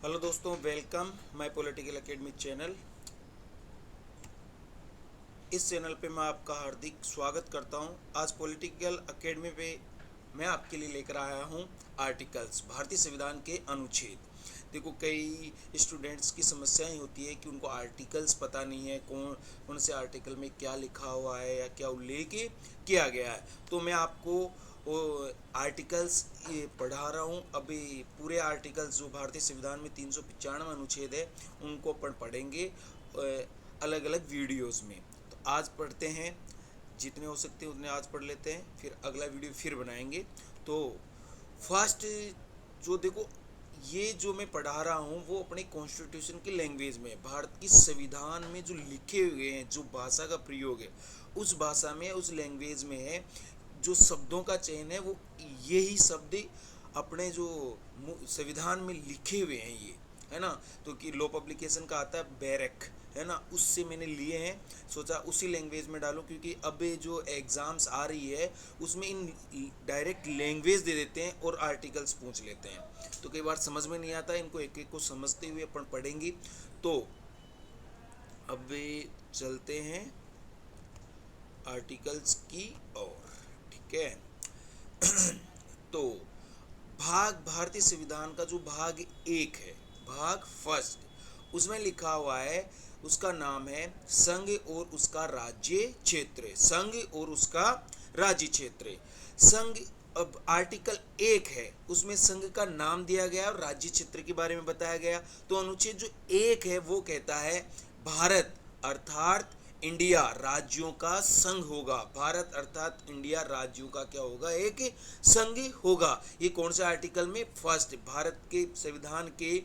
Hello दोस्तों, welcome my political academy channel. इस channel पे मैं आपका हार्दिक स्वागत करता हूं। आज पॉलिटिकल एकेडमी पे मैं आपके लिए लेकर आया हूं आर्टिकल्स, भारतीय संविधान के अनुच्छेद। देखो, कई स्टूडेंट्स की समस्याएं होती है कि उनको आर्टिकल्स पता नहीं है, कौन कौन से आर्टिकल में क्या लिखा हुआ है या क्या उल्लेख किया गया है। तो मैं आपको वो आर्टिकल्स ये पढ़ा रहा हूँ। अभी पूरे आर्टिकल्स जो भारतीय संविधान में 395 अनुच्छेद है उनको अपन पढ़ेंगे अलग अलग वीडियोस में। तो आज पढ़ते हैं, जितने हो सकते हैं उतने आज पढ़ लेते हैं, फिर अगला वीडियो फिर बनाएंगे। तो फर्स्ट, जो देखो, ये जो मैं पढ़ा रहा हूँ वो अपने कॉन्स्टिट्यूशन की लैंग्वेज में, भारत की संविधान में जो लिखे हुए हैं, जो भाषा का प्रयोग है उस भाषा में, उस लैंग्वेज में है। जो शब्दों का चयन है वो यही शब्द अपने जो संविधान में लिखे हुए हैं, ये है ना। तो कि लो पब्लिकेशन का आता है बैरक, है ना, उससे मैंने लिए हैं। सोचा उसी लैंग्वेज में डालूं, क्योंकि अब जो एग्ज़ाम्स आ रही है उसमें इन डायरेक्ट लैंग्वेज दे देते हैं और आर्टिकल्स पूछ लेते हैं, तो कई बार समझ में नहीं आता। इनको एक एक को समझते हुए अपन पढ़ेंगे। तो अब चलते हैं आर्टिकल्स की ओर, ठीक है। तो भारतीय संविधान का जो भाग एक है, भाग फर्स्ट, उसमें लिखा हुआ है, उसका नाम है संघ और उसका राज्य क्षेत्र। संघ और उसका राज्य क्षेत्र। संघ, अब आर्टिकल एक है उसमें संघ का नाम दिया गया और राज्य क्षेत्र के बारे में बताया गया। तो अनुच्छेद जो एक है वो कहता है भारत अर्थात इंडिया राज्यों का संघ होगा। भारत अर्थात इंडिया राज्यों का क्या होगा, एक संघ होगा। ये कौन सा आर्टिकल में, फर्स्ट, भारत के संविधान के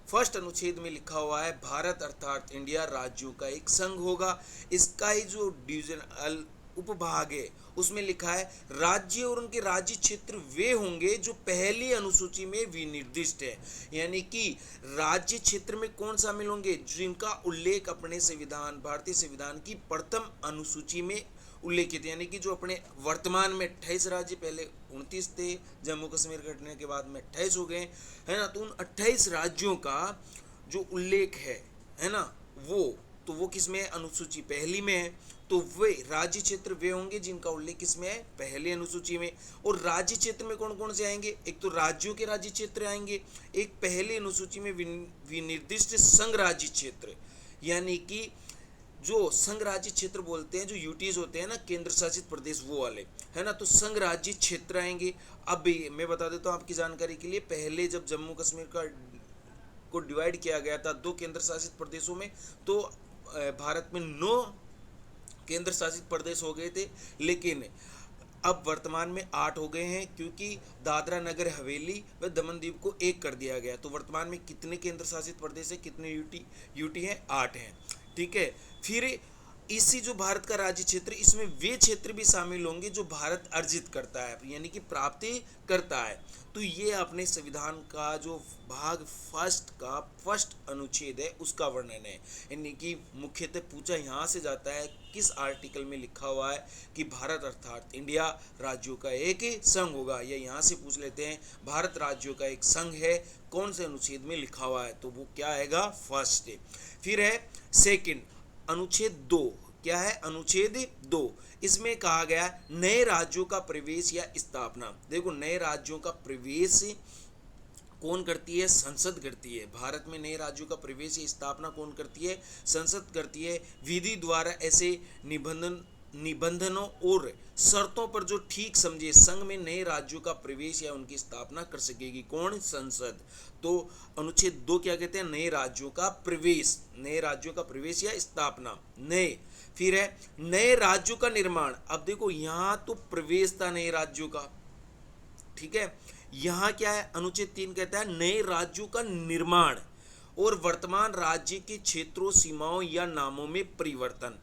फर्स्ट अनुच्छेद में लिखा हुआ है भारत अर्थात इंडिया राज्यों का एक संघ होगा। इसका ही जो डिविजन उपभाग है उसमें लिखा है राज्य और उनके राज्य क्षेत्र वे होंगे जो पहली अनुसूची में विनिर्दिष्ट है। यानी कि राज्य क्षेत्र में कौन शामिल होंगे, जिनका उल्लेख अपने संविधान, भारतीय संविधान की प्रथम अनुसूची में उल्लेखित, यानी कि जो अपने वर्तमान में 28 राज्य, पहले 29 थे, जम्मू कश्मीर घटने के बाद में 28 हो गए, है ना। तो उन 28 राज्यों का जो उल्लेख है ना, वो किस में, अनुसूची पहली में है। तो वे राज्य क्षेत्र वे होंगे जिनका उल्लेख किसमें है, पहली अनुसूची में। और राज्य क्षेत्र में कौन कौन से आएंगे, एक तो राज्यों के राज्य क्षेत्र आएंगे, एक पहली अनुसूची में विनिर्दिष्ट संघ राज्य क्षेत्र, यानी कि जो संघ राज्य क्षेत्र बोलते हैं, जो यूटीज होते हैं ना, केंद्र शासित प्रदेश, वो वाले, है ना। तो संघ राज्य क्षेत्र आएंगे। अब मैं बता देता हूँ आपकी जानकारी के लिए, पहले जब जम्मू कश्मीर को डिवाइड किया गया था दो केंद्र शासित प्रदेशों में, तो भारत में 9 केंद्र शासित प्रदेश हो गए थे, लेकिन अब वर्तमान में 8 हो गए हैं, क्योंकि दादरा नगर हवेली व दमन दीव को एक कर दिया गया। तो वर्तमान में कितने केंद्र शासित प्रदेश है, कितने यूटी हैं, 8 हैं, ठीक है। फिर इसी जो भारत का राज्य क्षेत्र, इसमें वे क्षेत्र भी शामिल होंगे जो भारत अर्जित करता है, यानी कि प्राप्ति करता है। तो ये अपने संविधान का जो भाग फर्स्ट का फर्स्ट अनुच्छेद है उसका वर्णन है। यानी कि मुख्यतः पूछा यहाँ से जाता है किस आर्टिकल में लिखा हुआ है कि भारत अर्थात इंडिया राज्यों का एक संघ होगा, या यहाँ से पूछ लेते हैं भारत राज्यों का एक संघ है, कौन से अनुच्छेद में लिखा हुआ है, तो वो क्या आएगा, फर्स्ट। फिर है सेकंड, अनुच्छेद 2। क्या है, अनुच्छेद 2, इसमें कहा गया नए राज्यों का प्रवेश या स्थापना। देखो, नए राज्यों का प्रवेश कौन करती है, संसद करती है। भारत में नए राज्यों का प्रवेश या स्थापना कौन करती है, संसद करती है। विधि द्वारा ऐसे निबंधनों और शर्तों पर जो ठीक समझे संघ में नए राज्यों का प्रवेश या उनकी स्थापना कर सकेगी, कौन, संसद। तो अनुच्छेद 2 क्या कहते हैं, नए राज्यों का प्रवेश, नए राज्यों का प्रवेश या स्थापना, नए। फिर है नए राज्यों का निर्माण। अब देखो, यहां तो प्रवेश था नए राज्यों का, ठीक है। यहां क्या है, अनुच्छेद 3 कहता है नए राज्यों का निर्माण और वर्तमान राज्य के क्षेत्रों, सीमाओं या नामों में परिवर्तन।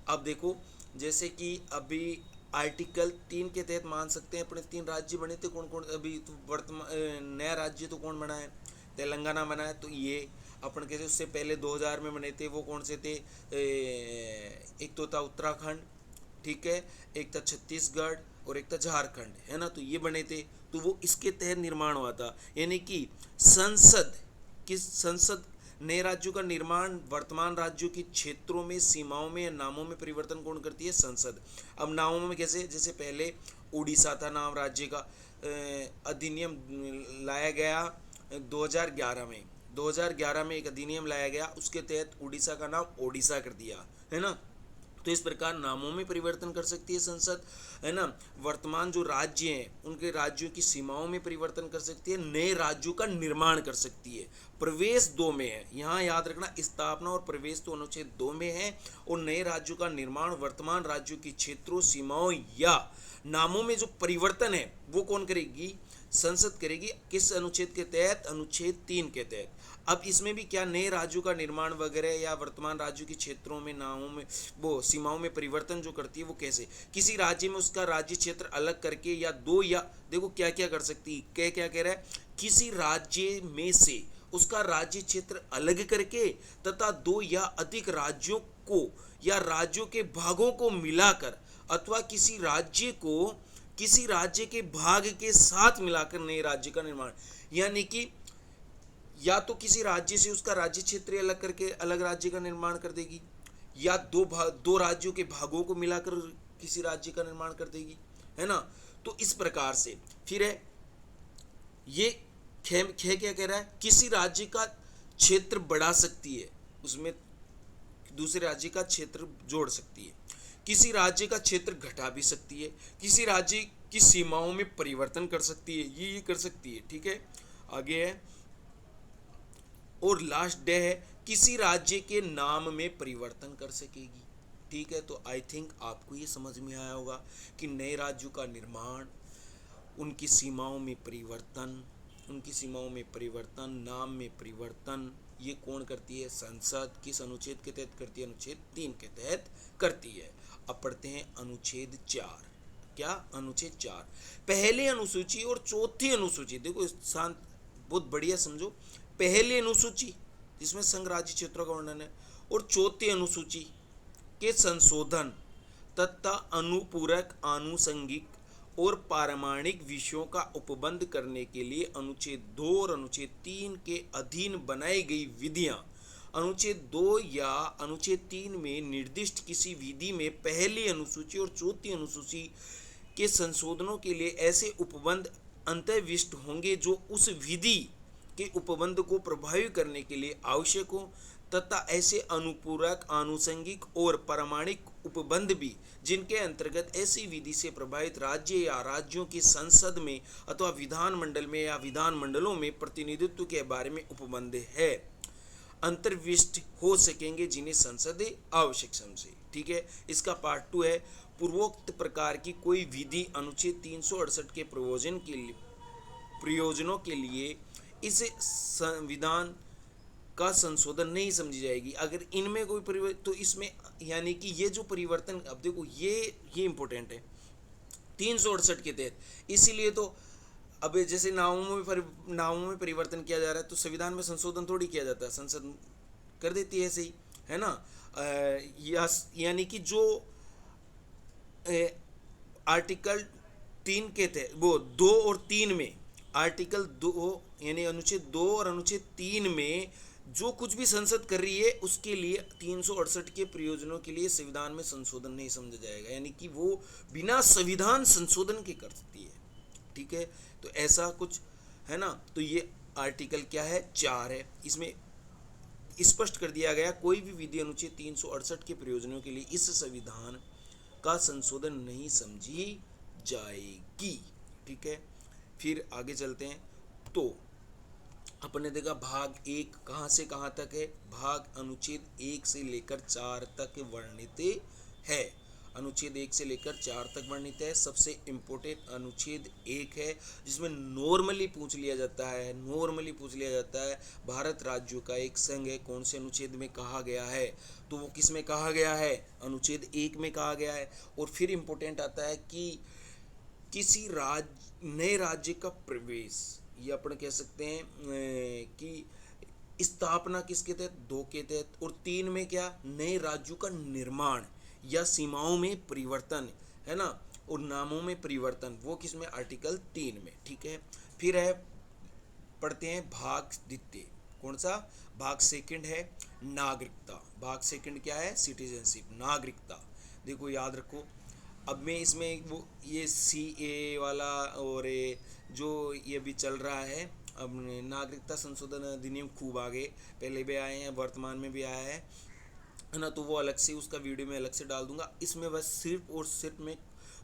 अब देखो, जैसे कि अभी आर्टिकल 3 के तहत मान सकते हैं अपने 3 राज्य बने थे, कौन कौन, अभी तो वर्तमान नया राज्य तो कौन बना है, तेलंगाना बना है। तो ये अपन कहते, उससे पहले 2000 में बने थे, वो कौन से थे, एक तो था उत्तराखंड, ठीक है, एक था छत्तीसगढ़ और एक था झारखंड, है ना। तो ये बने थे, तो वो इसके तहत निर्माण हुआ था। यानी कि संसद किस संसद नए राज्यों का निर्माण वर्तमान राज्यों के क्षेत्रों में, सीमाओं में या नामों में परिवर्तन कौन करती है? संसद। अब नामों में कैसे? जैसे पहले उड़ीसा था नाम राज्य का, अधिनियम लाया गया 2011 में। 2011 में एक अधिनियम लाया गया, उसके तहत उड़ीसा का नाम ओडिशा कर दिया, है ना। तो इस प्रकार नामों में परिवर्तन कर सकती है संसद, है ना। वर्तमान जो राज्य हैं उनके राज्यों की सीमाओं में परिवर्तन कर सकती है, नए राज्यों का निर्माण कर सकती है। प्रवेश 2 में है, यहाँ याद रखना, स्थापना और प्रवेश तो अनुच्छेद 2 में है, और नए राज्यों का निर्माण वर्तमान राज्यों की क्षेत्रों, सीमाओं या नामों में जो परिवर्तन है वो कौन करेगी? संसद करेगी। किस अनुच्छेद के तहत? अनुच्छेद 3 के तहत। अब इसमें भी क्या नए राज्यों का निर्माण वगैरह या वर्तमान राज्यों के क्षेत्रों में, नामों में, वो सीमाओं में परिवर्तन जो करती है वो कैसे? किसी राज्य में उसका राज्य क्षेत्र अलग करके, या दो, या देखो क्या क्या कर सकती है, क्या कह रहा है, किसी राज्य में से उसका राज्य क्षेत्र अलग करके तथा 2 या अधिक राज्यों को या राज्यों के भागों को मिलाकर, अथवा किसी राज्य के भाग के साथ मिलाकर नए राज्य का निर्माण। यानी कि या तो किसी राज्य से उसका राज्य क्षेत्र अलग करके अलग राज्य का निर्माण कर देगी, या दो राज्यों के भागों को मिलाकर किसी राज्य का निर्माण कर देगी, है ना। तो इस प्रकार से फिर है ये खे क्या कह रहा है? किसी राज्य का क्षेत्र बढ़ा सकती है, उसमें दूसरे राज्य का क्षेत्र जोड़ सकती है, किसी राज्य का क्षेत्र घटा भी सकती है, किसी राज्य की सीमाओं में परिवर्तन कर सकती है, ये कर सकती है, ठीक है। आगे है, और लास्ट डे है, किसी राज्य के नाम में परिवर्तन कर सकेगी, ठीक है। तो आई थिंक आपको ये समझ में आया होगा कि नए राज्यों का निर्माण, उनकी सीमाओं में परिवर्तन, नाम में परिवर्तन, ये कौन करती है? संसद। किस अनुच्छेद के तहत करती है? अनुच्छेद 3 के तहत करती है। अब पढ़ते हैं अनुच्छेद 4। क्या? अनुच्छेद 4, पहली अनुसूची और चौथी अनुसूची, देखो शांत, बहुत बढ़िया समझो। पहली अनुसूची जिसमें संघ राज्य क्षेत्रों का वर्णन है, और चौथी अनुसूची के संशोधन तथा अनुपूरक, आनुषंगिक और पारमाणिक विषयों का उपबंध करने के लिए अनुच्छेद 2 और अनुच्छेद 3 के अधीन बनाई गई विधियां, अनुच्छेद 2 या अनुच्छेद 3 में निर्दिष्ट किसी विधि में पहली अनुसूची और चौथी अनुसूची के संशोधनों के लिए ऐसे उपबंध अंतर्विष्ट होंगे जो उस विधि के उपबंध को प्रभावी करने के लिए आवश्यक हो, तथा ऐसे अनुपूरक, आनुषंगिक और पारमाणिक उपबंध भी जिनके अंतर्गत ऐसी विधि से प्रभावित राज्य या राज्यों की संसद में अथवा विधानमंडल में या विधानमंडलों में प्रतिनिधित्व के बारे में उपबंध है, अंतर्विष्ट हो सकेंगे, जिन्हें संसद आवश्यक समझे, ठीक है। इसका पार्ट 2 है, पूर्वोक्त प्रकार की कोई विधि अनुच्छेद 368 के प्रयोजनों के लिए इस संविधान का संशोधन नहीं समझी जाएगी अगर इनमें कोई परिवर्तन, तो इसमें यानी कि ये जो परिवर्तन, अब देखो ये इंपॉर्टेंट है 368 के तहत, इसीलिए तो अब जैसे नामों में परिवर्तन किया जा रहा है तो संविधान में संशोधन थोड़ी किया जाता है, संसद कर देती है ऐसे ही, है ना। यानी कि जो आर्टिकल 3 के तहत, वो 2 और 3 में, आर्टिकल 2 यानी अनुच्छेद 2 और अनुच्छेद 3 में जो कुछ भी संसद कर रही है उसके लिए 368 के प्रयोजनों के लिए संविधान में संशोधन नहीं समझा जाएगा, यानी कि वो बिना संविधान संशोधन के कर सकती है, ठीक है। तो ऐसा कुछ है ना। तो ये आर्टिकल क्या है? 4 है। इसमें स्पष्ट कर दिया गया कोई भी विधि अनुच्छेद 368 के प्रयोजनों के लिए इस संविधान का संशोधन नहीं समझी जाएगी, ठीक है। फिर आगे चलते हैं। तो अपने देखा भाग 1 कहाँ से कहाँ तक है? भाग अनुच्छेद 1 से लेकर 4 तक वर्णित है। अनुच्छेद 1 से लेकर 4 तक वर्णित है। सबसे इम्पोर्टेंट अनुच्छेद 1 है, जिसमें नॉर्मली पूछ लिया जाता है भारत राज्यों का एक संघ है, कौन से अनुच्छेद में कहा गया है? तो वो किस में कहा गया है? अनुच्छेद 1 में कहा गया है। और फिर इम्पोर्टेंट आता है कि किसी नए राज्य का प्रवेश, ये अपन कह सकते हैं कि स्थापना किसके तहत? 2 के तहत। और 3 में क्या? नए राज्यों का निर्माण या सीमाओं में परिवर्तन, है ना। और नामों में परिवर्तन, वो किस में? आर्टिकल 3 में, ठीक है। फिर है, पढ़ते हैं भाग द्वितीय। कौन सा? भाग सेकंड है नागरिकता। भाग सेकंड क्या है? सिटीजनशिप, नागरिकता। देखो याद रखो। अब मैं इसमें वो ये सी ए वाला और जो ये भी चल रहा है, अब नागरिकता संशोधन अधिनियम खूब आगे पहले भी आए हैं, वर्तमान में भी आया है ना, तो वो अलग से उसका वीडियो में अलग से डाल दूंगा। इसमें बस सिर्फ और सिर्फ मैं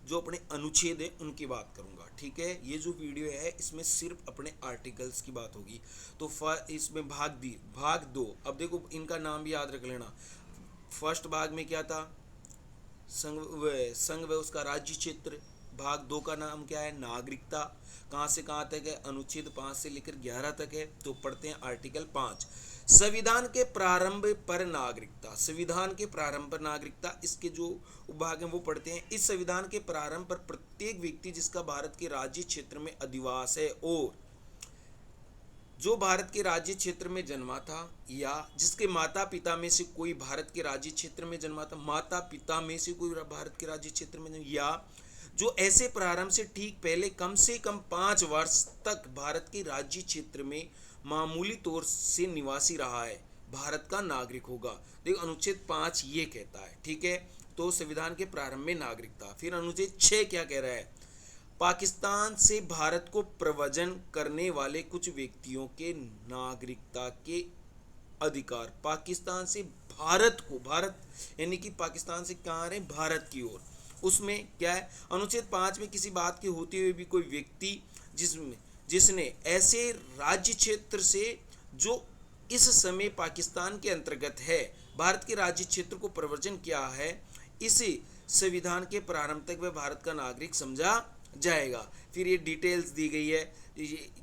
जो अपने अनुच्छेद हैं उनकी बात करूंगा, ठीक है। ये जो वीडियो है इसमें सिर्फ अपने आर्टिकल्स की बात होगी। तो इसमें भाग दो। अब देखो इनका नाम भी याद रख लेना। फर्स्ट भाग में क्या था? संघ व उसका राज्य क्षेत्र। भाग दो का नाम क्या है? नागरिकता। कहाँ से कहाँ तक है? अनुच्छेद 5 से लेकर 11 तक है। तो पढ़ते हैं आर्टिकल 5, संविधान के प्रारंभ पर नागरिकता। संविधान के प्रारंभ पर नागरिकता, इसके जो उपभाग हैं वो पढ़ते हैं। इस संविधान के प्रारंभ पर प्रत्येक व्यक्ति जिसका भारत के राज्य क्षेत्र में अधिवास है और जो भारत के राज्य क्षेत्र में जन्मा था या जिसके माता पिता में से कोई भारत के राज्य क्षेत्र में जन्मा था, माता पिता में से कोई भारत के राज्य क्षेत्र में, या जो ऐसे प्रारंभ से ठीक पहले कम से कम 5 वर्ष तक भारत के राज्य क्षेत्र में मामूली तौर से निवासी रहा है, भारत का नागरिक होगा। देखो अनुच्छेद 5 ये कहता है, ठीक है। तो संविधान के प्रारंभ में नागरिकता। फिर अनुच्छेद 6 क्या कह रहा है? पाकिस्तान से भारत को प्रव्रजन करने वाले कुछ व्यक्तियों के नागरिकता के अधिकार। पाकिस्तान से भारत को, भारत यानी कि पाकिस्तान से कहाँ रहे? भारत की ओर। उसमें क्या है? अनुच्छेद 5 में किसी बात के होते हुए भी कोई व्यक्ति जिसने ऐसे राज्य क्षेत्र से जो इस समय पाकिस्तान के अंतर्गत है, भारत के राज्य क्षेत्र को प्रव्रजन किया है, इसे संविधान के प्रारंभ तक वह भारत का नागरिक समझा जाएगा। फिर ये डिटेल्स दी गई है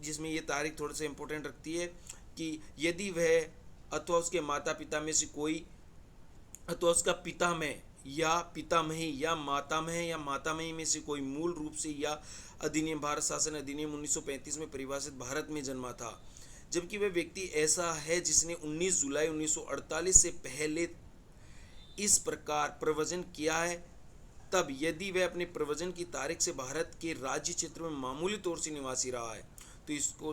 जिसमें ये तारीख थोड़ा सा इंपॉर्टेंट रखती है कि यदि वह अथवा उसके माता पिता में से कोई, अथवा उसका पितामह या पितामही या मातामही में से कोई मूल रूप से या अधिनियम, भारत शासन अधिनियम 1935 में परिभाषित भारत में जन्मा था, जबकि वह व्यक्ति ऐसा है जिसने 19 जुलाई 1948 से पहले इस प्रकार प्रव्रजन किया है, तब यदि वह अपने प्रव्रजन की तारीख से भारत के राज्य क्षेत्र में मामूली तौर से निवासी रहा है। तो इसको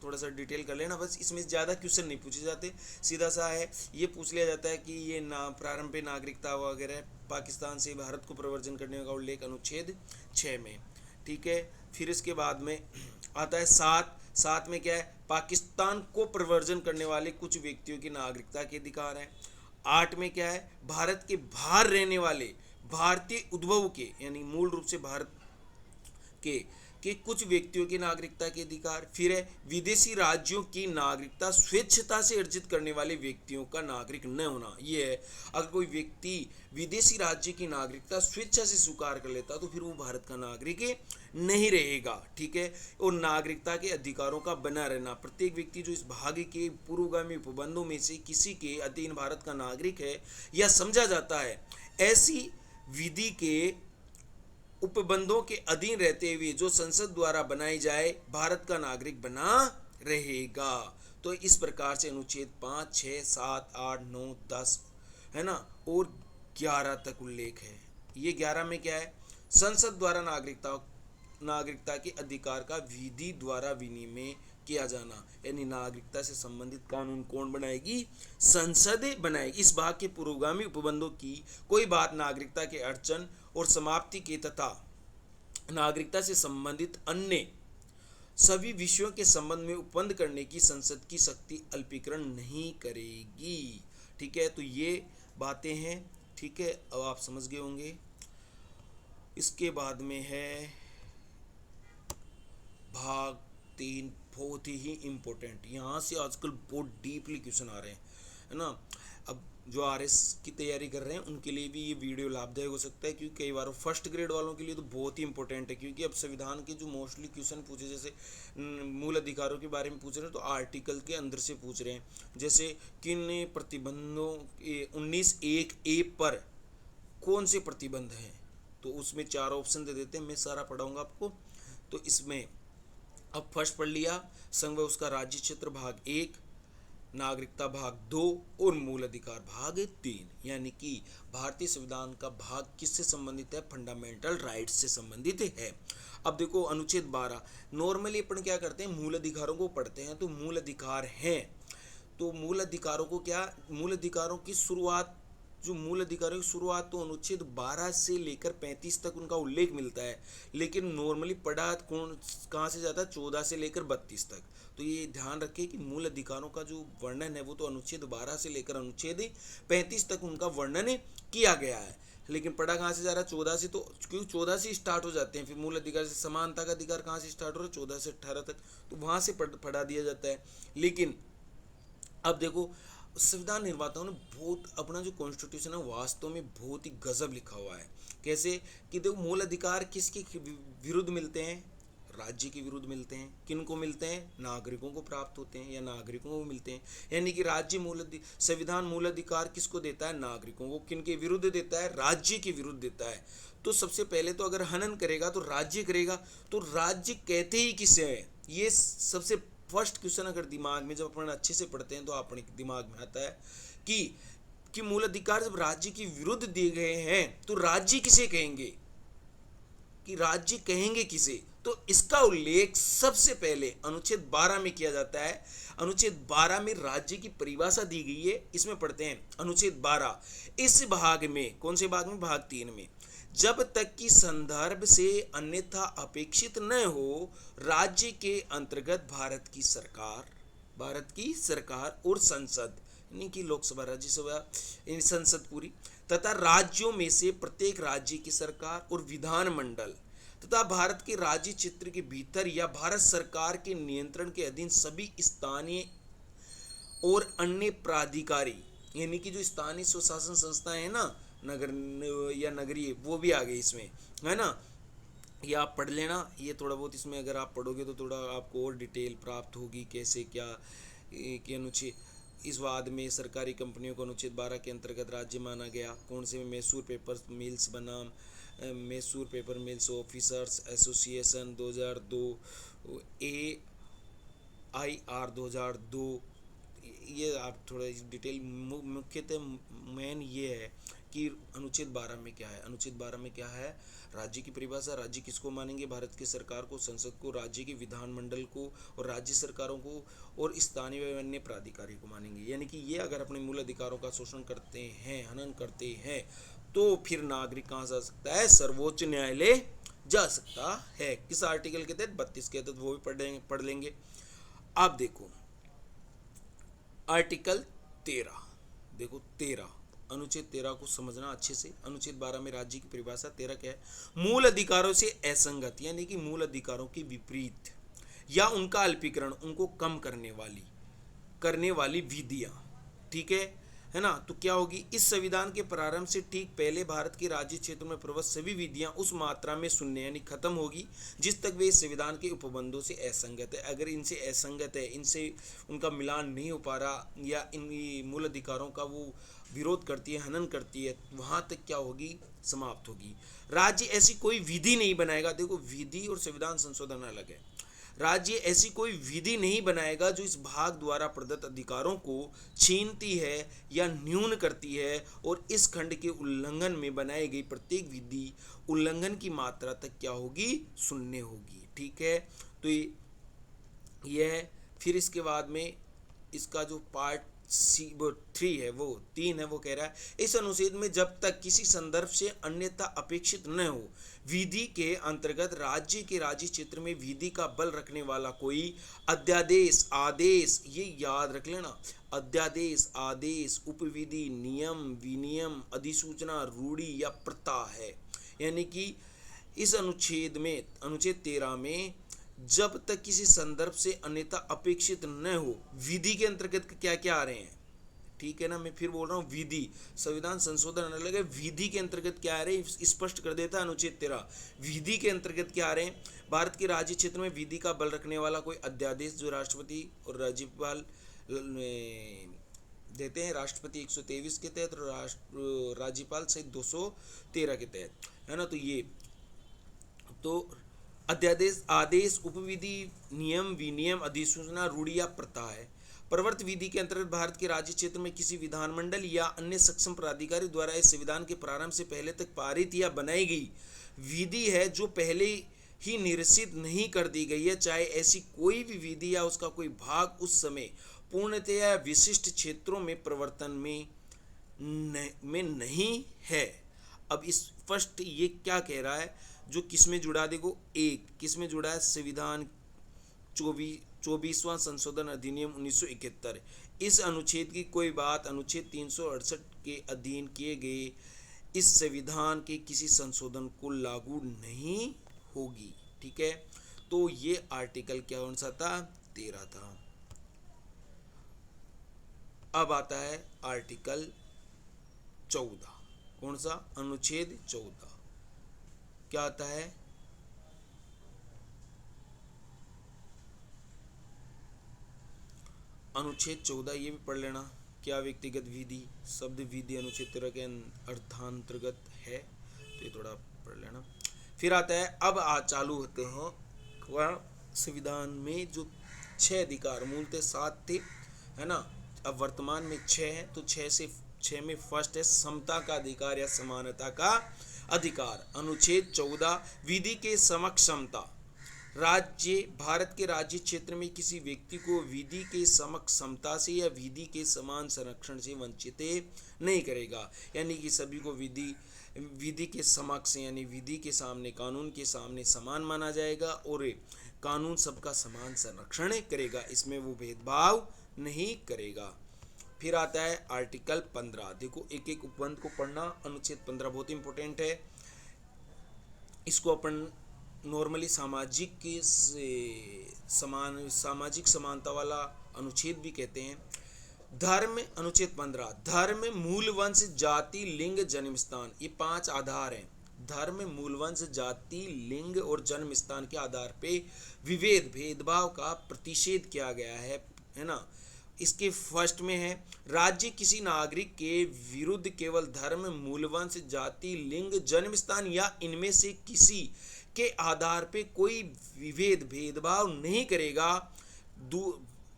थोड़ा सा डिटेल कर लेना, बस इसमें ज़्यादा क्वेश्चन नहीं पूछे जाते, सीधा सा है। ये पूछ लिया जाता है कि ये प्रारंभ पे नागरिकता वगैरह पाकिस्तान से भारत को प्रव्रजन करने का उल्लेख अनुच्छेद 6 में, ठीक है। फिर इसके बाद में आता है 7 में क्या है? पाकिस्तान को प्रव्रजन करने वाले कुछ व्यक्तियों की नागरिकता के अधिकार हैं। 8 में क्या है? भारत के बाहर रहने वाले भारतीय उद्भव के यानी मूल रूप से भारत के कुछ व्यक्तियों की नागरिकता के अधिकार। फिर है विदेशी राज्यों की नागरिकता स्वेच्छता से अर्जित करने वाले व्यक्तियों का नागरिक न होना। ये है, अगर कोई व्यक्ति विदेशी राज्य की नागरिकता स्वेच्छा से स्वीकार कर लेता तो फिर वो भारत का नागरिक नहीं रहेगा, ठीक है। और नागरिकता के अधिकारों का बना रहना। प्रत्येक व्यक्ति जो इस भाग के पूर्वगामी उपबंधों में से किसी के अधीन भारत का नागरिक है या समझा जाता है, ऐसी विधि के उपबंधों के अधीन रहते हुए जो संसद द्वारा बनाई जाए भारत का नागरिक बना रहेगा। तो इस प्रकार से अनुच्छेद 5, 6, 7, 8, 9, 10 है ना, और 11 तक उल्लेख है। ये 11 में क्या है? संसद द्वारा नागरिकता के अधिकार का विधि द्वारा विनिमय किया जाना, यानी नागरिकता से संबंधित कानून कौन बनाएगी? संसद बनाएगी। इस भाग के पूर्वगामी उपबंधों की कोई बात नागरिकता के अड़चन और समाप्ति के तथा नागरिकता से संबंधित अन्य सभी विषयों के संबंध में उपबंध करने की संसद की शक्ति अल्पीकरण नहीं करेगी, ठीक है। तो ये बातें हैं, ठीक है, अब आप समझ गए होंगे। इसके बाद में है भाग 3, बहुत ही इम्पोर्टेंट। यहाँ से आजकल बहुत डीपली क्वेश्चन आ रहे हैं, है ना। अब जो आरएस की तैयारी कर रहे हैं उनके लिए भी ये वीडियो लाभदायक हो सकता है, क्योंकि कई बार फर्स्ट ग्रेड वालों के लिए तो बहुत ही इंपॉर्टेंट है, क्योंकि अब संविधान के जो मोस्टली क्वेश्चन पूछे, जैसे मूल अधिकारों के बारे में पूछ रहे हैं तो आर्टिकल के अंदर से पूछ रहे हैं, जैसे किन प्रतिबंधों 19(1)(a) पर कौन से प्रतिबंध हैं, तो उसमें 4 ऑप्शन दे देते हैं। मैं सारा पढ़ाऊँगा आपको। तो इसमें अब फर्स्ट पढ़ लिया, संघ व उसका राज्य क्षेत्र भाग 1, नागरिकता भाग 2 और मूल अधिकार भाग 3, यानी कि भारतीय संविधान का भाग किससे संबंधित है? फंडामेंटल राइट्स से संबंधित है। अब देखो अनुच्छेद 12, नॉर्मली अपन क्या करते हैं? मूल अधिकारों को पढ़ते हैं। तो मूल अधिकार हैं तो मूल अधिकारों को क्या, मूल अधिकारों की शुरुआत, जो मूल अधिकारों की शुरुआत तो अनुच्छेद 12 से लेकर 35 तक उनका उल्लेख मिलता है, लेकिन नॉर्मली पढ़ा कौन कहाँ से जाता है, 14 से लेकर 32 तक। तो ये ध्यान रखें कि मूल अधिकारों का जो वर्णन है वो तो अनुच्छेद 12 से लेकर अनुच्छेद 35 तक उनका वर्णन किया गया है, लेकिन पढ़ा कहाँ से जा रहा है, 14 से। तो क्योंकि 14 से स्टार्ट हो जाते हैं, फिर मूल अधिकार से समानता का अधिकार कहाँ से स्टार्ट हो रहा है, 14 से 18 तक, तो वहाँ से पढ़ा दिया जाता है। लेकिन अब देखो, संविधान निर्माताओं ने बहुत अपना जो कॉन्स्टिट्यूशन है वास्तव में बहुत ही गजब लिखा हुआ है। कैसे कि देखो, मूल अधिकार किसके विरुद्ध मिलते हैं, राज्य के विरुद्ध मिलते हैं। किन को मिलते हैं, नागरिकों को प्राप्त होते हैं या नागरिकों को मिलते हैं। यानी कि राज्य संविधान मूल अधिकार किसको देता है, नागरिकों को। किन के विरुद्ध देता है, राज्य के विरुद्ध देता है। तो सबसे पहले तो अगर हनन करेगा तो राज्य करेगा, तो राज्य कहते ही किसे है, ये सबसे फर्स्ट क्वेश्चन अगर दिमाग में, जब अपन अच्छे से पढ़ते हैं तो अपने दिमाग में आता है कि मूल अधिकार जब राज्य के विरुद्ध दिए गए हैं तो राज्य किसे कहेंगे, कि राज्य कहेंगे किसे। तो इसका उल्लेख सबसे पहले अनुच्छेद 12 में किया जाता है। अनुच्छेद 12 में राज्य की परिभाषा दी गई है। इसमें पढ़ते हैं अनुच्छेद 12, इस भाग में, कौन से भाग में, भाग 3 में, जब तक कि संदर्भ से अन्यथा अपेक्षित न हो, राज्य के अंतर्गत भारत की सरकार और संसद, यानी कि लोकसभा, राज्यसभा, संसद पूरी, तथा राज्यों में से प्रत्येक राज्य की सरकार और विधानमंडल तथा भारत के राज्य क्षेत्र के भीतर या भारत सरकार के नियंत्रण के अधीन सभी स्थानीय और अन्य प्राधिकारी, यानी कि जो स्थानीय स्वशासन संस्थाएं हैं ना, नगर या नगरीय, वो भी आ गए इसमें, है ना। ये आप पढ़ लेना, ये थोड़ा बहुत इसमें अगर आप पढ़ोगे तो थोड़ा आपको और डिटेल प्राप्त होगी, कैसे क्या कि अनुच्छेद, इस वाद में सरकारी कंपनियों को अनुच्छेद 12 के अंतर्गत राज्य माना गया। कौन से में, मैसूर पेपर मिल्स बनाम Mysore paper mills officers association 2002, AIR 2002। ये आप थोड़ा डिटेल, मुख्यतः मेन ये है कि अनुच्छेद 12 में क्या है। अनुच्छेद 12 में क्या है, राज्य की परिभाषा, राज्य किसको मानेंगे, भारत की सरकार को, संसद को, राज्य के विधानमंडल को और राज्य सरकारों को और स्थानीय व अन्य प्राधिकारी को मानेंगे। यानी कि ये अगर अपने मूल अधिकारों का शोषण करते हैं, हनन करते हैं, तो फिर नागरिक कहाँ जा सकता है, सर्वोच्च न्यायालय जा सकता है। किस आर्टिकल के तहत, 32 के तहत, वो भी पढ़ लेंगे। आप देखो आर्टिकल 13, देखो 13, अनुच्छेद 13 को समझना अच्छे से। अनुच्छेद 12 में राज्य की परिभाषा, 13 क्या है, मूल अधिकारों से असंगत, यानी कि मूल अधिकारों के विपरीत या उनका अल्पीकरण, उनको कम करने वाली विधियां, ठीक है ना। तो क्या होगी, इस संविधान के प्रारंभ से ठीक पहले भारत के राज्य क्षेत्र में प्रवृत्त सभी विधियां उस मात्रा में शून्य यानी खत्म होगी जिस तक वे संविधान के उपबंधों से असंगत है। अगर इनसे असंगत है, इनसे उनका मिलान नहीं हो पा रहा, या इन मूल अधिकारों का वो विरोध करती है, हनन करती है, वहां तक क्या होगी, समाप्त होगी। राज्य ऐसी कोई विधि नहीं बनाएगा, देखो विधि और संविधान संशोधन अलग है। राज्य ऐसी कोई विधि नहीं बनाएगा जो इस भाग द्वारा प्रदत्त अधिकारों को छीनती है या न्यून करती है, और इस खंड के उल्लंघन में बनाई गई प्रत्येक विधि उल्लंघन की मात्रा तक क्या होगी, शून्य होगी, ठीक है। तो ये है। फिर इसके बाद में इसका जो पार्ट सी, वो 3 है, वो 3 है, वो कह रहा है, इस अनुच्छेद में जब तक किसी संदर्भ से अन्यथा अपेक्षित न हो, विधि के अंतर्गत राज्य के राज्य क्षेत्र में विधि का बल रखने वाला कोई अध्यादेश, आदेश, ये याद रख लेना, अध्यादेश, आदेश, उपविधि, नियम, विनियम, अधिसूचना, रूढ़ि या प्रथा है। यानी कि इस अनुच्छेद में, अनुच्छेद 13 में, जब तक किसी संदर्भ से अन्यथा अपेक्षित न हो, विधि के अंतर्गत क्या क्या आ रहे हैं, ठीक है ना। मैं फिर बोल रहा हूँ, विधि, संविधान संशोधन अलग है, विधि के अंतर्गत क्या आ रहे हैं स्पष्ट कर देता है अनुच्छेद 13। विधि के अंतर्गत क्या आ रहे हैं, भारत के राज्य क्षेत्र में विधि का बल रखने वाला कोई अध्यादेश जो राष्ट्रपति और राज्यपाल देते हैं, राष्ट्रपति 123 के तहत और राज्यपाल सहित 213 के तहत, है ना। तो ये तो अध्यादेश, आदेश, उपविधि, नियम, विनियम, अधिसूचना, रूढ़ि या प्रथा है। प्रवर्त विधि के अंतर्गत भारत के राज्य क्षेत्र में किसी विधानमंडल या अन्य सक्षम प्राधिकारी द्वारा इस संविधान के प्रारंभ से पहले तक पारित या बनाई गई विधि है जो पहले ही निरसित नहीं कर दी गई है, चाहे ऐसी कोई भी विधि या उसका कोई भाग उस समय पूर्णतया विशिष्ट क्षेत्रों में परिवर्तन में नहीं है। अब इस फर्स्ट ये क्या कह रहा है, जो किस में जुड़ा, देखो एक किस में जुड़ा है, संविधान 24वां संशोधन अधिनियम 1971। इस अनुच्छेद की कोई बात अनुच्छेद 368 के अधीन किए गए इस संविधान के किसी संशोधन को लागू नहीं होगी। ठीक है, तो ये आर्टिकल क्या कौन सा था, 13 था। अब आता है आर्टिकल 14, कौन सा, अनुच्छेद 14 क्या आता है, अनुच्छेद 14 ये भी पढ़ लेना। क्या व्यक्तिगत विधि, शब्द विधि अनुच्छेद 13 के अर्थांतर्गत है, तो ये थोड़ा पढ़ लेना। फिर आता है, अब चालू होते हैं वह संविधान में जो 6 अधिकार, मूलतः 7 थे, है ना, अब वर्तमान में 6 है, तो 6 में फर्स्ट है समता का अधिकार या समानता का अधिकार। अनुच्छेद 14, विधि के समक्ष समता। राज्य भारत के राज्य क्षेत्र में किसी व्यक्ति को विधि के समक्ष समता से या विधि के समान संरक्षण से वंचित नहीं करेगा, यानी कि सभी को विधि के समक्ष यानी विधि के सामने, कानून के सामने समान माना जाएगा और कानून सबका समान संरक्षण करेगा, इसमें वो भेदभाव नहीं करेगा। फिर आता है आर्टिकल 15, देखो एक एक उपबंध को पढ़ना। अनुच्छेद 15 बहुत इंपॉर्टेंट है, इसको अपन नॉर्मली सामाजिक समानता वाला अनुच्छेद भी कहते हैं। धर्म, अनुच्छेद 15, धर्म, मूल वंश, जाति, लिंग, जन्म स्थान, ये 5 आधार हैं। धर्म, मूल वंश, जाति, लिंग और जन्म स्थान के आधार पे भेदभाव का प्रतिषेध किया गया है ना। इसके फर्स्ट में है, राज्य किसी नागरिक के विरुद्ध केवल धर्म, मूल वंश, जाति, लिंग, जन्म स्थान या इनमें से किसी के आधार पे कोई भेदभाव नहीं करेगा।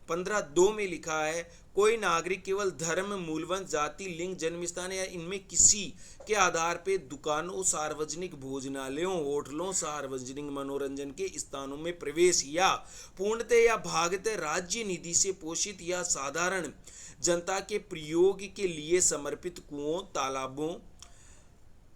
15(2) में लिखा है, कोई नागरिक केवल धर्म, मूलवंश, जाति, लिंग, जन्म स्थान या इनमें किसी के आधार पे दुकानों, सार्वजनिक भोजनालयों, होटलों, सार्वजनिक मनोरंजन के स्थानों में प्रवेश या पूर्णतः या भागतः राज्य निधि से पोषित या साधारण जनता के प्रयोग के लिए समर्पित कुओं, तालाबों,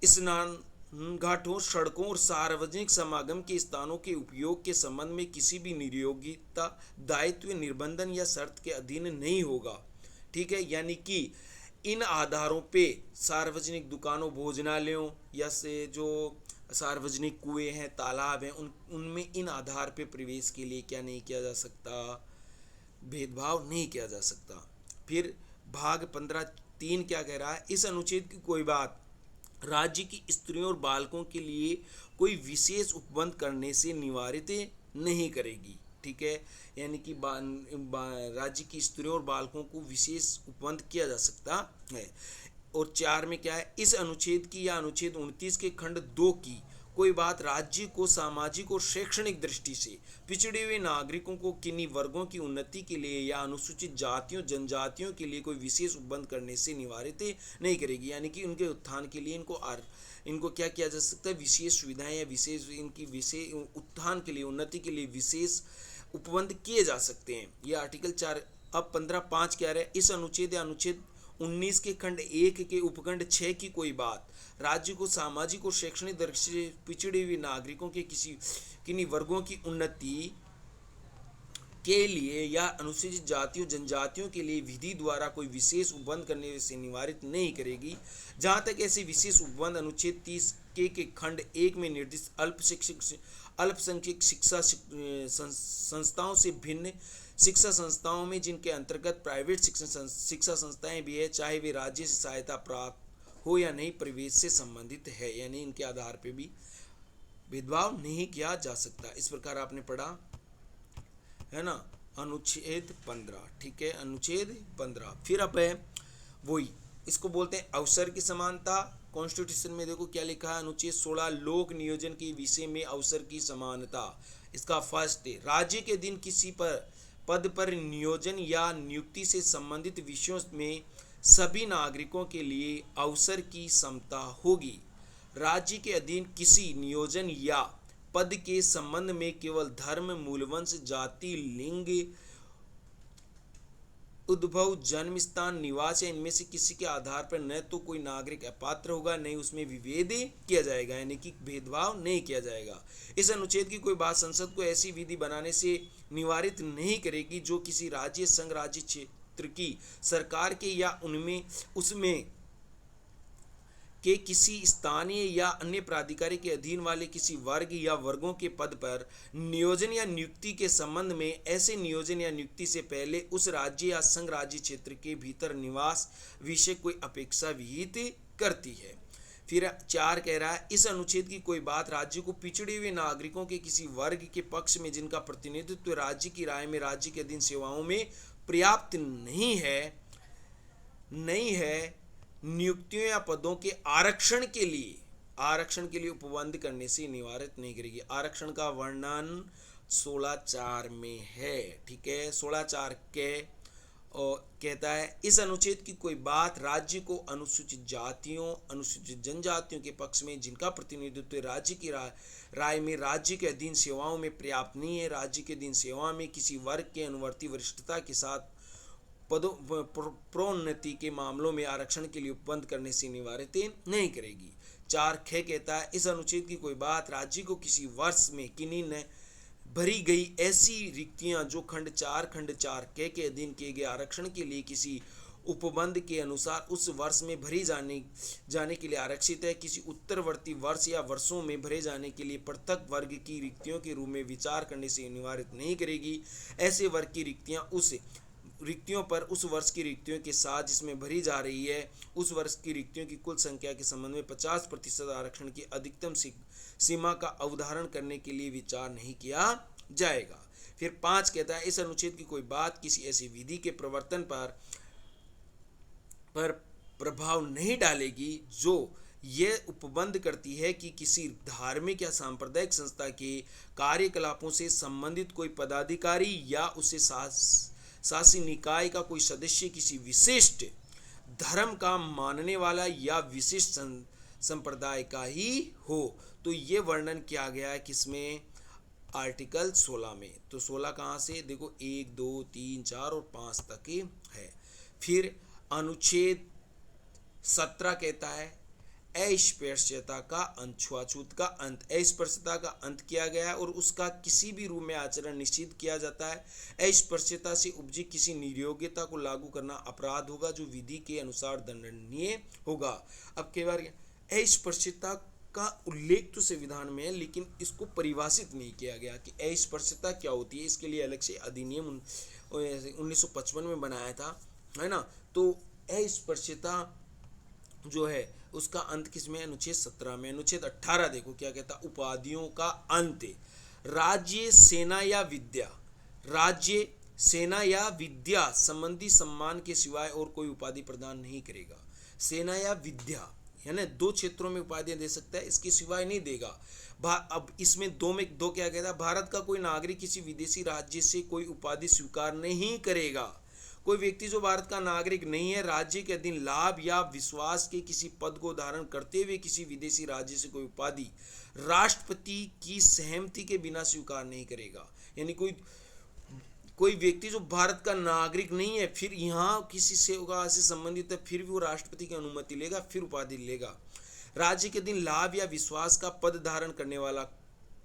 स्नान घाटों, सड़कों और सार्वजनिक समागम के स्थानों के उपयोग के संबंध में किसी भी नियोक्ता दायित्व, निर्बंधन या शर्त के अधीन नहीं होगा। ठीक है, यानी कि इन आधारों पे सार्वजनिक दुकानों, भोजनालयों या से जो सार्वजनिक कुएं हैं, तालाब हैं, उनमें इन आधार पे प्रवेश के लिए क्या नहीं किया जा सकता, भेदभाव नहीं किया जा सकता। फिर भाग 15(3) क्या कह रहा है, इस अनुच्छेद की कोई बात राज्य की स्त्रियों और बालकों के लिए कोई विशेष उपबंध करने से निवारित नहीं करेगी। ठीक है, यानी कि राज्य की स्त्रियों और बालकों को विशेष उपबंध किया जा सकता है। और 4 में क्या है, इस अनुच्छेद की या अनुच्छेद 29 के खंड 2 की कोई बात राज्य को सामाजिक और शैक्षणिक दृष्टि से पिछड़े हुए नागरिकों को किन्हीं वर्गों की उन्नति के लिए या अनुसूचित जातियों, जनजातियों के लिए कोई विशेष उपबंध करने से निवारित नहीं करेगी। यानी कि उनके उत्थान के लिए इनको क्या किया जा सकता है, विशेष सुविधाएं या विशेष उत्थान के लिए, उन्नति के लिए विशेष उपबंध किए जा सकते हैं। ये आर्टिकल 4। अब 15(5) क्या रहा है, इस अनुच्छेद या अनुच्छेद 19 के खंड 1 के उपखंड 6 की कोई बात राज्य को सामाजिक और शैक्षणिक दृष्टि से पिछड़े हुए नागरिकों के किन्हीं वर्गों की उन्नति के लिए या अनुसूचित जातियों, जनजातियों के लिए विधि द्वारा कोई विशेष उपबंध करने से निवारित नहीं करेगी। जहां तक ऐसे विशेष उपबंध अनुच्छेद 30 के खंड 1 में निर्दिष्ट अल्पसंख्यक शिक्षा संस्थाओं से भिन्न शिक्षा संस्थाओं में, जिनके अंतर्गत प्राइवेट शिक्षा संस्थाएं भी है, चाहे वे राज्य से सहायता प्राप्त हो या नहीं, प्रवेश से संबंधित है, यानी इनके आधार पे भी भेदभाव नहीं किया जा सकता। इस प्रकार आपने पढ़ा है ना अनुच्छेद 15। ठीक है, अनुच्छेद 15। फिर अब है वही, इसको बोलते हैं अवसर की समानता। कॉन्स्टिट्यूशन में देखो क्या लिखा है, अनुच्छेद 16, लोक नियोजन के विषय में अवसर की समानता। इसका फर्स्ट है, राज्य के दिन किसी पद पर नियोजन या नियुक्ति से संबंधित विषयों में सभी नागरिकों के लिए अवसर की समता होगी। राज्य के अधीन किसी नियोजन या पद के संबंध में केवल धर्म, मूलवंश, जाति, लिंग उद्भव, जन्म स्थान, निवास या इनमें से किसी के आधार पर न तो कोई नागरिक अपात्र होगा, नहीं उसमें विभेद किया जाएगा, यानी कि भेदभाव नहीं किया जाएगा। इस अनुच्छेद की कोई बात संसद को ऐसी विधि बनाने से निवारित नहीं करेगी जो किसी राज्य, संघ राज्य क्षेत्र की सरकार के या उनमें उसमें के किसी स्थानीय या अन्य प्राधिकारी के अधीन वाले किसी वर्ग या वर्गों के पद पर नियोजन या नियुक्ति के संबंध में ऐसे नियोजन या नियुक्ति से पहले उस राज्य या संघ राज्य क्षेत्र के भीतर निवास विषय कोई अपेक्षा विहित करती है। फिर 4 कह रहा है, इस अनुच्छेद की कोई बात राज्य को पिछड़े हुए नागरिकों के किसी वर्ग के पक्ष में जिनका प्रतिनिधित्व राज्य की राय में राज्य के अधीन सेवाओं में पर्याप्त नहीं है नियुक्तियों या पदों के आरक्षण के लिए उपबंध करने से निवारित नहीं करेगी। आरक्षण का वर्णन 16(4) में है। ठीक है, 16(4) के और कहता है, इस अनुच्छेद की कोई बात राज्य को अनुसूचित जातियों, अनुसूचित जनजातियों के पक्ष में जिनका प्रतिनिधित्व राज्य की राय में राज्य के अधीन सेवाओं में पर्याप्त नहीं है, राज्य के अधीन सेवा में किसी वर्ग के अनुवर्ती वरिष्ठता के साथ पदों प्रोन्नति के मामलों में आरक्षण के लिए उपबंध करने से निवारित नहीं करेगी। 4(ख) कहता है, इस अनुच्छेद की कोई बात राज्य को किसी वर्ष में किन्हीं न भरी गई ऐसी रिक्तियां जो खंड 4(क) के अधीन किए गए आरक्षण के लिए किसी उपबंध के अनुसार उस वर्ष में भरी जाने के लिए आरक्षित है, किसी उत्तरवर्ती वर्ष या वर्षों में भरे जाने के लिए पृथक वर्ग की रिक्तियों के रूप में विचार करने से निवारित नहीं करेगी। ऐसे वर्ग की रिक्तियां उस रिक्तियों पर उस वर्ष की रिक्तियों के साथ जिसमें भरी जा रही है उस वर्ष की रिक्तियों की कुल संख्या के संबंध में 50% आरक्षण की अधिकतम सीमा का अवधारण करने के लिए विचार नहीं किया जाएगा। फिर 5 कहता है, इस अनुच्छेद की कोई बात किसी ऐसी विधि के प्रवर्तन पर प्रभाव नहीं डालेगी जो ये उपबंध करती है कि किसी धार्मिक या सांप्रदायिक संस्था के कार्यकलापों से संबंधित कोई पदाधिकारी या उसे शासी निकाय का कोई सदस्य किसी विशिष्ट धर्म का मानने वाला या विशिष्ट संप्रदाय का ही हो। तो ये वर्णन किया गया है किसमें? आर्टिकल 16 में। तो 16 कहाँ से? देखो 1, 2, 3, 4 और 5 तक है। फिर अनुच्छेद 17 कहता है अस्पृश्यता का अंत, छुआछूत का अंत। अस्पृश्यता का अंत किया गया है और उसका किसी भी रूप में आचरण निषिद्ध किया जाता है। अस्पृश्यता से उपजी किसी निर्योग्यता को लागू करना अपराध होगा जो विधि के अनुसार दंडनीय होगा। अब कई बार अस्पृश्यता का उल्लेख तो संविधान में है लेकिन इसको परिभाषित नहीं किया गया कि अस्पृश्यता क्या होती है। इसके लिए अलग से अधिनियम 1955 में बनाया था, है ना। तो अस्पृश्यता जो है उसका अंत किसमें? अनुच्छेद 17 में। अनुच्छेद 18 देखो क्या कहता, उपाधियों का अंत। राज्य, सेना या विद्या संबंधी सम्मान के सिवाय और कोई उपाधि प्रदान नहीं करेगा। सेना या विद्या यानी 2 क्षेत्रों में उपाधियां दे सकता है, इसके सिवाय नहीं देगा। अब इसमें दो क्या कहता है, भारत का कोई नागरिक किसी विदेशी राज्य से कोई उपाधि स्वीकार नहीं करेगा। कोई व्यक्ति जो भारत का नागरिक नहीं है राज्य के अधीन लाभ या विश्वास के किसी पद को धारण करते हुए किसी विदेशी राज्य से कोई उपाधि राष्ट्रपति की सहमति के बिना स्वीकार नहीं करेगा। यानी कोई व्यक्ति जो भारत का नागरिक नहीं है फिर यहाँ किसी सेवा से संबंधित है फिर भी वो राष्ट्रपति की अनुमति लेगा फिर उपाधि लेगा। राज्य के अधीन लाभ या विश्वास का पद धारण करने वाला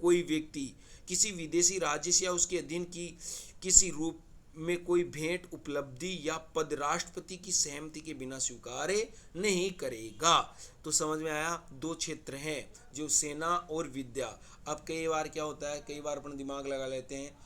कोई व्यक्ति किसी विदेशी राज्य से या उसके अधीन की किसी रूप में कोई भेंट, उपलब्धि या पद राष्ट्रपति की सहमति के बिना स्वीकार नहीं करेगा। तो समझ में आया, 2 क्षेत्र हैं जो सेना और विद्या। अब कई बार क्या होता है, कई बार अपन दिमाग लगा लेते हैं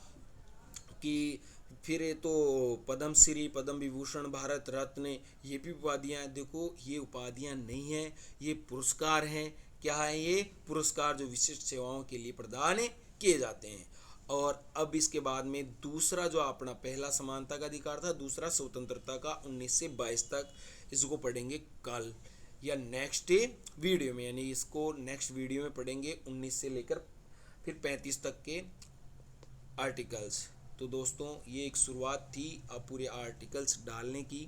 कि फिर तो पद्म श्री, पद्म विभूषण, भारत रत्न ये भी उपाधियाँ हैं। देखो ये उपाधियाँ नहीं हैं, ये पुरस्कार हैं। क्या है ये? पुरस्कार जो विशिष्ट सेवाओं के लिए प्रदान किए जाते हैं। और अब इसके बाद में दूसरा जो अपना पहला समानता का अधिकार था, दूसरा स्वतंत्रता का 19 से 22 तक, इसको पढ़ेंगे कल या नेक्स्ट वीडियो में। यानी इसको नेक्स्ट वीडियो में पढ़ेंगे 19 से लेकर फिर 35 तक के आर्टिकल्स। तो दोस्तों ये एक शुरुआत थी अब पूरे आर्टिकल्स डालने की।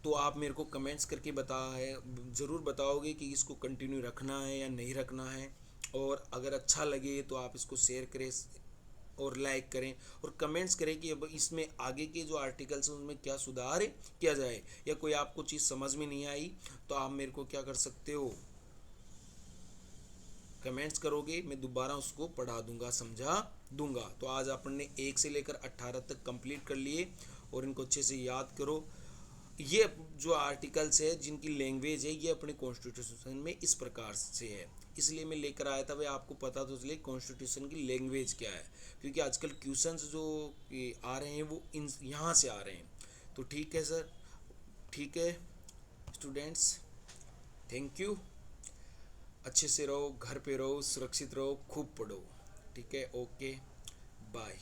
तो आप मेरे को कमेंट्स करके ज़रूर बताओगे कि इसको कंटिन्यू रखना है या नहीं रखना है। और अगर अच्छा लगे तो आप इसको शेयर करें और लाइक करें और कमेंट्स करें कि अब इसमें आगे के जो आर्टिकल्स हैं उनमें क्या सुधार किया जाए, या कोई आपको चीज़ समझ में नहीं आई तो आप मेरे को क्या कर सकते हो, कमेंट्स करोगे, मैं दोबारा उसको पढ़ा दूंगा, समझा दूंगा। तो आज आपने 1 से लेकर 18 तक कंप्लीट कर लिए और इनको अच्छे से याद करो। ये जो आर्टिकल्स है जिनकी लैंग्वेज है ये अपने कॉन्स्टिट्यूशन में इस प्रकार से है, इसलिए मैं लेकर आया था भाई आपको पता तो चले कॉन्स्टिट्यूशन की लैंग्वेज क्या है, क्योंकि आजकल क्वेश्चंस जो आ रहे हैं वो इन यहाँ से आ रहे हैं। तो ठीक है सर, ठीक है स्टूडेंट्स, थैंक यू। अच्छे से रहो, घर पे रहो, सुरक्षित रहो, खूब पढ़ो। ठीक है, ओके, बाय।